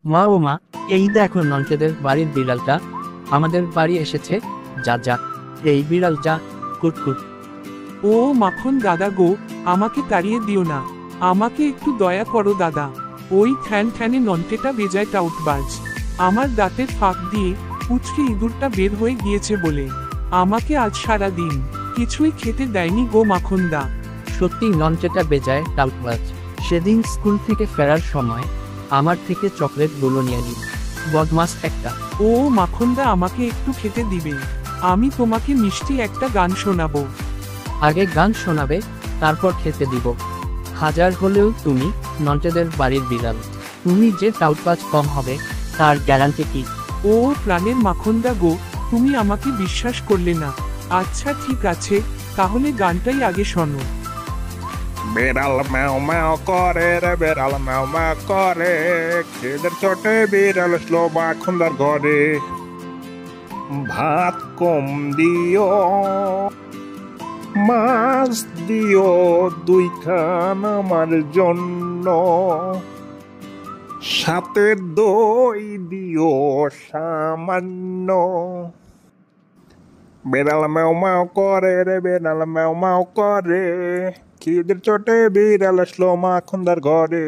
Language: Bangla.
মা ও মা, এই দেখো নন্টেদের বাড়ির বিড়ালটা আমাদের বাড়ি এসেছে। যা যা, এই বিড়াল যা, কুটকুট। ও মাখন দাদা গো, আমাকে তাড়িয়ে দিও না, আমাকে একটু দয়া করো দাদা। ওই ঠ্যান ঠ্যানে নন্টেটা বেজায় টাউটবাজ। আমার দাঁতের ফাঁক দিয়ে পুচকে ইঁদুরটা বের হয়ে গিয়েছে বলে আমাকে আজ সারা দিন কিছুই খেতে দেয়নি গো মাখন দা। সত্যি নন্টেটা বেজায় টাউটবাজ। সেদিন স্কুল থেকে ফেরার সময় আমার থেকে চকলেটগুলো নিয়ে নিল। বদমাস একটা। ও মাখনদা, আমাকে একটু খেতে দিবে? আমি তোমাকে মিষ্টি একটা গান শোনাবো। আগে গান শোনাবে, তারপর খেতে দিব। হাজার হলেও তুমি নন্টেদের বাড়ির বিড়াল। তুমি যে টাউটবাজ কম হবে তার গ্যারান্টি কি? ও প্রাণের মাখনদা গো, তুমি আমাকে বিশ্বাস করলে না। আচ্ছা ঠিক আছে, তাহলে গানটাই আগে শোনো। বিড়াল ম্যাও ম্যাও করে রে, বিড়াল ম্যাও ম্যাও করে, খিদের চোটে বিড়াল স্লো মাখনদার ঘরে। ভাত কম দিও, মাছ দিও 2 খান আমার জন্য, সাথে দই দিও সামান্য। বিড়াল ম্যাও ম্যাও করে রে, বিড়াল ম্যাও ম্যাও করে, খিদের চোটে বিড়াল আসলো মাখনদার ঘরে।